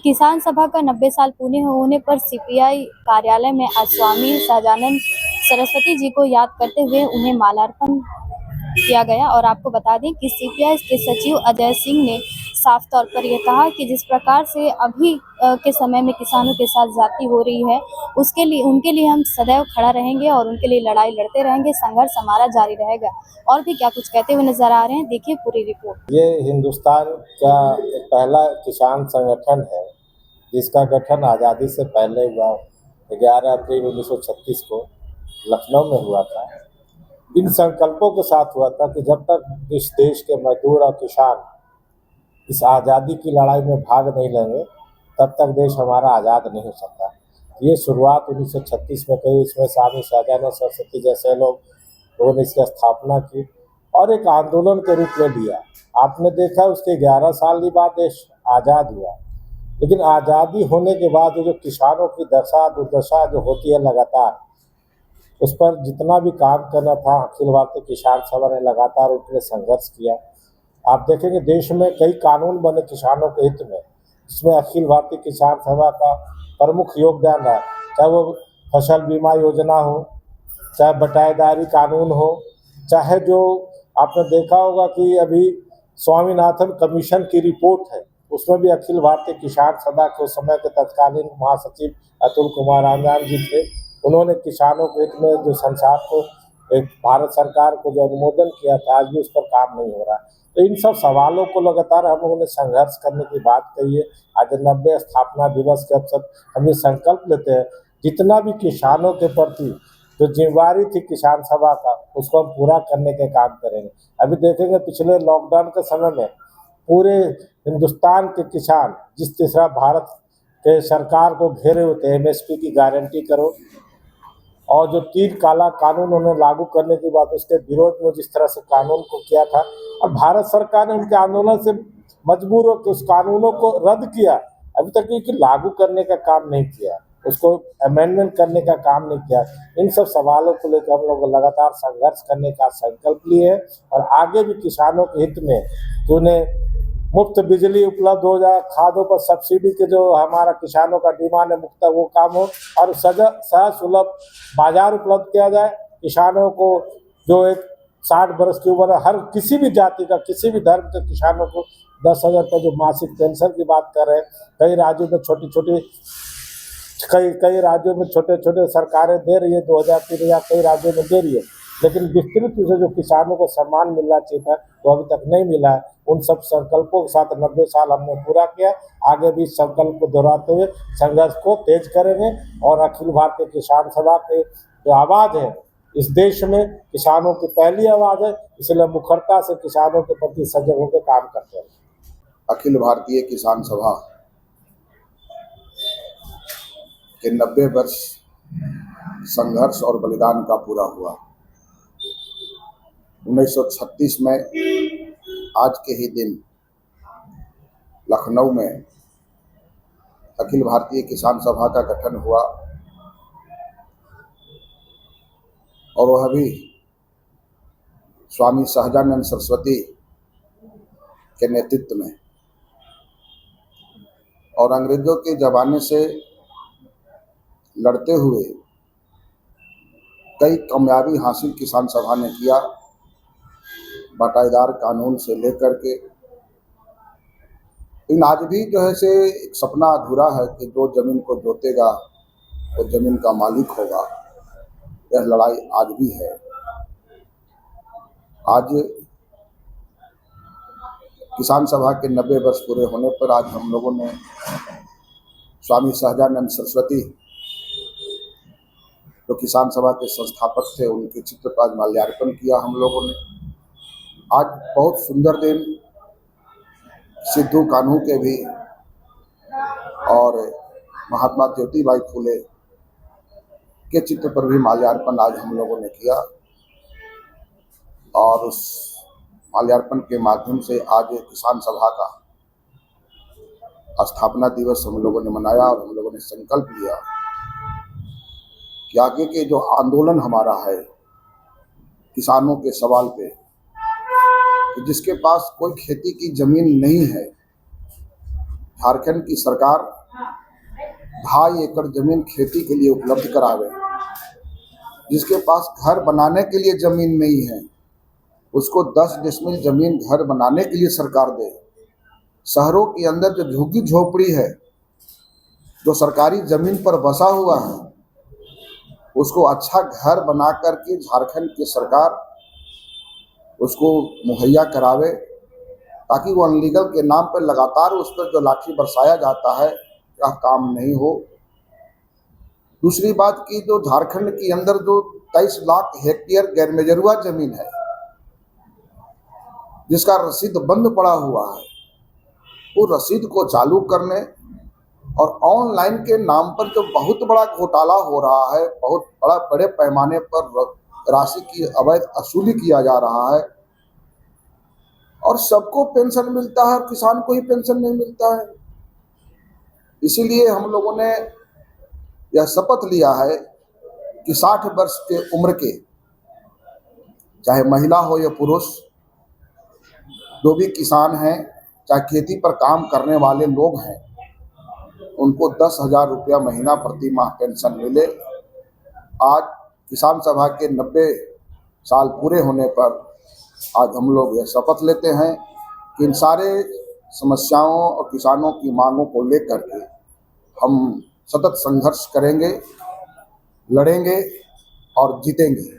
किसान सभा का 90 साल पूरे होने पर सीपीआई कार्यालय में आज स्वामी सहजानंद सरस्वती जी को याद करते हुए उन्हें माल्यार्पण किया गया। और आपको बता दें कि सीपीआई के सचिव अजय सिंह ने साफ तौर पर यह कहा कि जिस प्रकार से अभी के समय में किसानों के साथ ज्यादती हो रही है, उसके लिए उनके लिए हम सदैव खड़ा रहेंगे और उनके लिए लड़ाई लड़ते रहेंगे, संघर्ष हमारा जारी रहेगा। और भी क्या कुछ कहते हुए नजर आ रहे हैं, देखिए पूरी रिपोर्ट। ये हिंदुस्तान का पहला किसान संगठन है जिसका गठन आज़ादी से पहले हुआ 11 अप्रैल 1936 को लखनऊ में हुआ था। इन संकल्पों के साथ हुआ था कि जब तक इस देश के मजदूर और किसान इस आज़ादी की लड़ाई में भाग नहीं लेंगे तब तक देश हमारा आज़ाद नहीं हो सकता। ये शुरुआत 1936 में कही। इसमें स्वामी सहजानंद सरस्वती जैसे लोगों ने इसकी स्थापना की और एक आंदोलन के रूप में लिया। आपने देखा उसके 11 साल बाद देश आज़ाद हुआ, लेकिन आज़ादी होने के बाद जो किसानों की दशा दुर्दशा जो होती है लगातार, उस पर जितना भी काम करना था अखिल भारतीय किसान सभा ने लगातार उसके लिए संघर्ष किया। आप देखेंगे देश में कई कानून बने किसानों के हित में, जिसमें अखिल भारतीय किसान सभा का प्रमुख योगदान रहा। चाहे वो फसल बीमा योजना हो, चाहे बटाईदारी कानून हो, चाहे जो आपने देखा होगा कि अभी स्वामीनाथन कमीशन की रिपोर्ट है, उसमें भी अखिल भारतीय किसान सभा के उस समय के तत्कालीन महासचिव अतुल कुमार आंजान जी थे। उन्होंने किसानों के हित में जो संसार को एक भारत सरकार को जो अनुमोदन किया था, आज भी उस पर काम नहीं हो रहा। तो इन सब सवालों को लगातार हम लोगों ने संघर्ष करने की बात कही है। आज 90 स्थापना दिवस के अवसर हम ये संकल्प लेते हैं, जितना भी किसानों के प्रति जो जिम्मेवारी थी किसान सभा का, उसको हम पूरा करने के काम करेंगे। अभी देखेंगे पिछले लॉकडाउन के समय में पूरे हिंदुस्तान के किसान जिस तरह भारत के सरकार को घेरे हुए थे, एमएसपी की गारंटी करो, और जो 3 काला कानून उन्हें लागू करने की बात, उसके विरोध में जिस तरह से कानून को किया था, और भारत सरकार ने उनके आंदोलन से मजबूर होकर उस कानूनों को रद्द किया। अभी तक ये लागू करने का काम नहीं किया, उसको अमेंडमेंट करने का काम नहीं किया। इन सब सवालों को लेकर हम लोग लगातार संघर्ष करने का संकल्प लिए हैं और आगे भी किसानों के हित में कि उन्हें मुफ्त बिजली उपलब्ध हो जाए, खादों पर सब्सिडी के जो हमारा किसानों का डिमांड है मुफ्त वो काम हो, और सहज सुलभ बाजार उपलब्ध किया जाए। किसानों को जो एक 60 बरस की उम्र हर किसी भी जाति का, किसी भी धर्म के किसानों को 10,000 रुपये जो मासिक पेंशन की बात कर रहे हैं, कई राज्यों में कई राज्यों में छोटे छोटे सरकारें दे रही है, 2,000 3,000 कई राज्यों में दे रही है, लेकिन विस्तृत रूप से जो किसानों को सम्मान मिलना चाहिए था वो अभी तक नहीं मिला है। उन सब संकल्पों के साथ 90 साल हमने पूरा किया। आगे भी संकल्प को दोहराते हुए संघर्ष को तेज करेंगे और अखिल भारतीय किसान सभा के जो आवाज़ है इस देश में, किसानों की पहली आवाज़ है, इसलिए मुखरता से किसानों के प्रति सजग होकर काम करते हैं। अखिल भारतीय किसान सभा के 90 वर्ष संघर्ष और बलिदान का पूरा हुआ। 1936 में आज के ही दिन लखनऊ में अखिल भारतीय किसान सभा का गठन हुआ और वह भी स्वामी सहजानंद सरस्वती के नेतृत्व में, और अंग्रेजों के ज़माने से लड़ते हुए कई कामयाबी हासिल किसान सभा ने किया। बटाईदार कानून से लेकर के, लेकिन आज भी जो है से एक सपना अधूरा है कि जो जमीन को जोतेगा वो जमीन का मालिक होगा। यह लड़ाई आज भी है। आज किसान सभा के 90 वर्ष पूरे होने पर आज हम लोगों ने स्वामी सहजानंद सरस्वती जो किसान सभा के संस्थापक थे, उनके चित्र पर आज माल्यार्पण किया हम लोगों ने। आज बहुत सुंदर दिन सिद्धू कान्हू के भी और महात्मा ज्योतिबाई फूले के चित्र पर भी माल्यार्पण आज हम लोगों ने किया, और उस माल्यार्पण के माध्यम से आज किसान सभा का स्थापना दिवस हम लोगों ने मनाया और हम लोगों ने संकल्प लिया कि आगे के जो आंदोलन हमारा है किसानों के सवाल पे, कि जिसके पास कोई खेती की जमीन नहीं है, झारखंड की सरकार 2.5 एकड़ जमीन खेती के लिए उपलब्ध करावे। जिसके पास घर बनाने के लिए जमीन नहीं है उसको 10 डिसमिल जमीन घर बनाने के लिए सरकार दे। शहरों के अंदर जो झुग्गी झोपड़ी है, जो सरकारी जमीन पर बसा हुआ है, उसको अच्छा घर बना करके झारखंड की सरकार उसको मुहैया करावे, ताकि वो अनलीगल के नाम पर लगातार उस पर जो लाठी बरसाया जाता है यह काम नहीं हो। दूसरी बात की जो झारखंड के अंदर जो 23 लाख हेक्टेयर गैर मेजरुआ जमीन है जिसका रसीद बंद पड़ा हुआ है, वो रसीद को चालू करने और ऑनलाइन के नाम पर जो बहुत बड़ा घोटाला हो रहा है, बहुत बड़े पैमाने पर राशि की अवैध वसूली किया जा रहा है और सबको पेंशन मिलता है और किसान को ही पेंशन नहीं मिलता है। इसीलिए हम लोगों ने यह शपथ लिया है कि 60 वर्ष के उम्र के चाहे महिला हो या पुरुष, जो भी किसान हैं, चाहे खेती पर काम करने वाले लोग हैं, उनको 10,000 रुपया महीना प्रति माह पेंशन मिले। आज किसान सभा के 90 साल पूरे होने पर आज हम लोग यह शपथ लेते हैं कि इन सारे समस्याओं और किसानों की मांगों को लेकर के हम सतत संघर्ष करेंगे, लड़ेंगे और जीतेंगे।